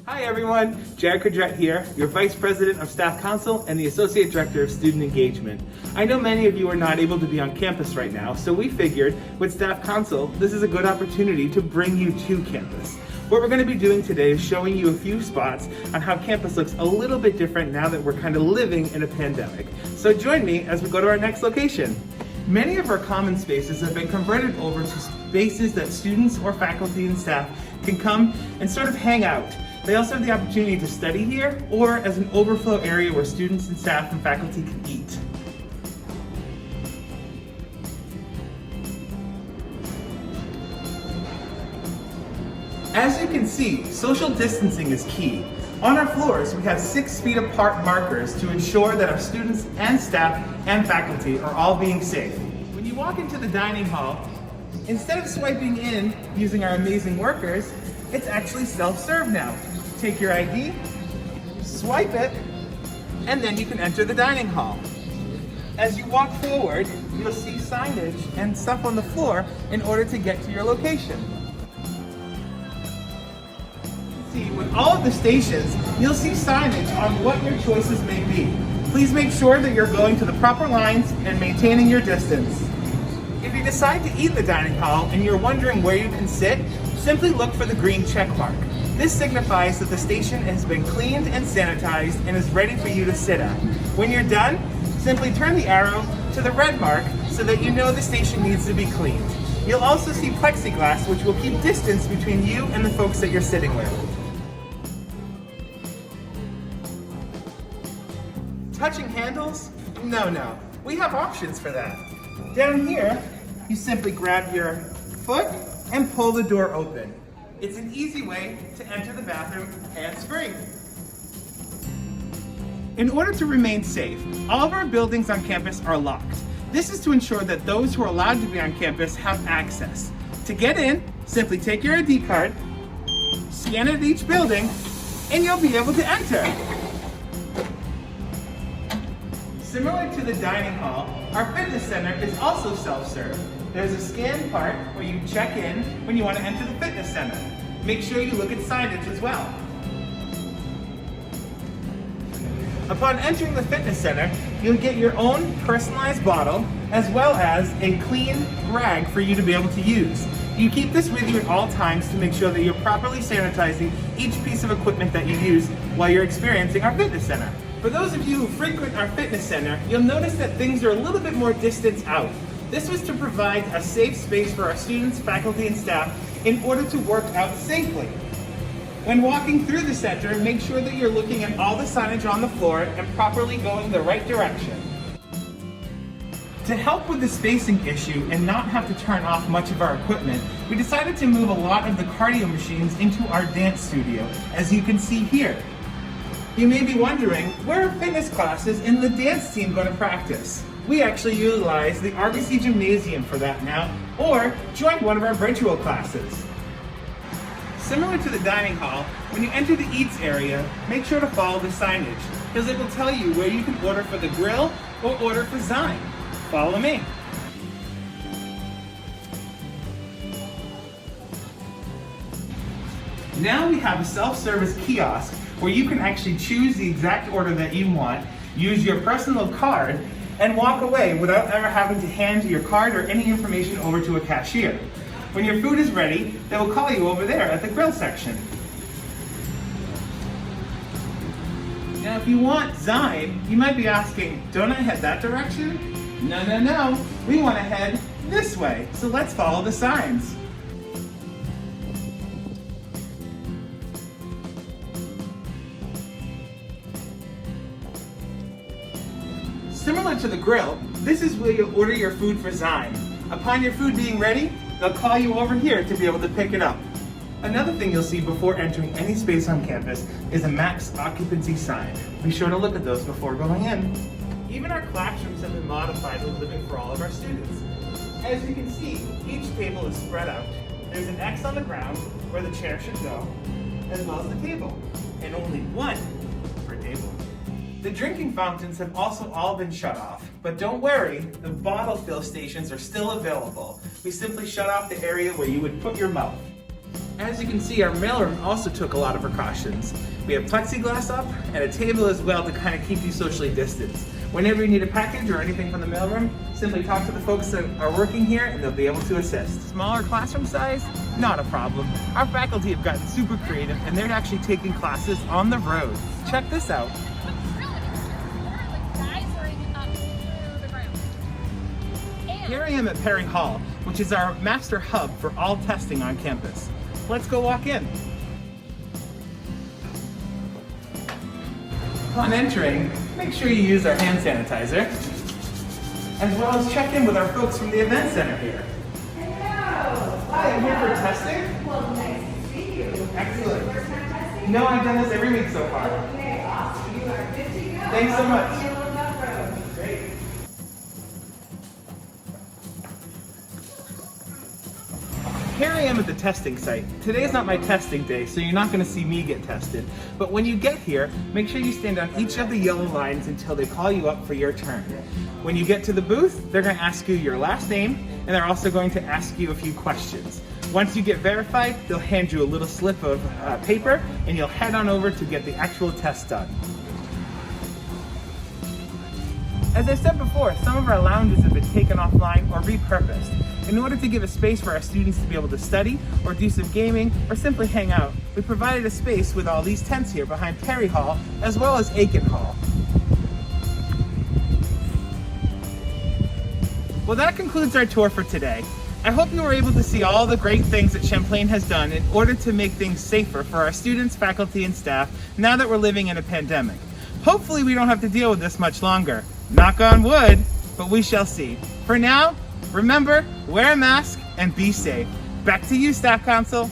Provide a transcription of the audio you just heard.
Hi everyone, Cadrette here, your Vice President of Staff Council and the Associate Director of Student Engagement. I know many of you are not able to be on campus right now, so we figured with Staff Council, this is a good opportunity to bring you to campus. What we're going to be doing today is showing you a few spots on how campus looks a little bit different now that we're kind of living in a pandemic. So join me as we go to our next location. Many of our common spaces have been converted over to spaces that students or faculty and staff can come and sort of hang out. They also have the opportunity to study here or as an overflow area where students and staff and faculty can eat. As you can see, social distancing is key. On our floors, we have 6 feet apart markers to ensure that our students and staff and faculty are all being safe. When you walk into the dining hall, instead of swiping in using our amazing workers, it's actually self-serve now. Take your ID, swipe it, and then you can enter the dining hall. As you walk forward, you'll see signage and stuff on the floor in order to get to your location. See, with all of the stations, you'll see signage on what your choices may be. Please make sure that you're going to the proper lines and maintaining your distance. If you decide to eat in the dining hall and you're wondering where you can sit, simply look for the green check mark. This signifies that the station has been cleaned and sanitized and is ready for you to sit at. When you're done, simply turn the arrow to the red mark so that you know the station needs to be cleaned. You'll also see plexiglass, which will keep distance between you and the folks that you're sitting with. Touching handles? No. We have options for that. Down here, you simply grab your foot and pull the door open. It's an easy way to enter the bathroom hands-free. In order to remain safe, all of our buildings on campus are locked. This is to ensure that those who are allowed to be on campus have access. To get in, simply take your ID card, scan it at each building, and you'll be able to enter. Similar to the dining hall, our fitness center is also self-serve. There's a scan part where you check in when you want to enter the fitness center. Make sure you look at signage as well. Upon entering the fitness center, you'll get your own personalized bottle as well as a clean rag for you to be able to use. You keep this with you at all times to make sure that you're properly sanitizing each piece of equipment that you use while you're experiencing our fitness center. For those of you who frequent our fitness center, you'll notice that things are a little bit more distance out. This was to provide a safe space for our students, faculty, and staff in order to work out safely. When walking through the center, make sure that you're looking at all the signage on the floor and properly going the right direction. To help with the spacing issue and not have to turn off much of our equipment, we decided to move a lot of the cardio machines into our dance studio, as you can see here. You may be wondering, where are fitness classes and the dance team going to practice? We actually utilize the RBC Gymnasium for that now, or join one of our virtual classes. Similar to the dining hall, when you enter the eats area, make sure to follow the signage, because it will tell you where you can order for the grill or order for Zyme. Follow me. Now we have a self-service kiosk where you can actually choose the exact order that you want, use your personal card, and walk away without ever having to hand your card or any information over to a cashier. When your food is ready, they will call you over there at the grill section. Now if you want Zyme, you might be asking, don't I head that direction? No. We want to head this way, so let's follow the signs. Similar to the grill, this is where you'll order your food for Zyme. Upon your food being ready, they'll call you over here to be able to pick it up. Another thing you'll see before entering any space on campus is a max occupancy sign. Be sure to look at those before going in. Even our classrooms have been modified with living for all of our students. As you can see, each table is spread out. There's an X on the ground where the chair should go, as well as the table, and only one per table. The drinking fountains have also all been shut off, but don't worry, the bottle fill stations are still available. We simply shut off the area where you would put your mouth. As you can see, our mailroom also took a lot of precautions. We have plexiglass up and a table as well to kind of keep you socially distanced. Whenever you need a package or anything from the mailroom, simply talk to the folks that are working here and they'll be able to assist. Smaller classroom size? Not a problem. Our faculty have gotten super creative and they're actually taking classes on the road. Check this out. Here I am at Perry Hall, which is our master hub for all testing on campus. Let's go walk in. Upon entering, make sure you use our hand sanitizer, as well as check in with our folks from the event center here. Hello. Hi, I'm here for testing. Well, nice to see you. Excellent. First time testing? No, I've done this every week so far. Okay, awesome. You are good to go. Thanks so much. Great. Here I am at the testing site. Today is not my testing day, so you're not going to see me get tested. But when you get here, make sure you stand on each of the yellow lines until they call you up for your turn. When you get to the booth, they're going to ask you your last name, and they're also going to ask you a few questions. Once you get verified, they'll hand you a little slip of paper, and you'll head on over to get the actual test done. As I said before, some of our lounges have been taken offline or repurposed. In order to give a space for our students to be able to study or do some gaming or simply hang out, we provided a space with all these tents here behind Perry Hall as well as Aiken Hall. Well, that concludes our tour for today. I hope you were able to see all the great things that Champlain has done in order to make things safer for our students, faculty, and staff now that we're living in a pandemic. Hopefully we don't have to deal with this much longer. Knock on wood, but we shall see. For now, remember, wear a mask and be safe. Back to you, Staff Council.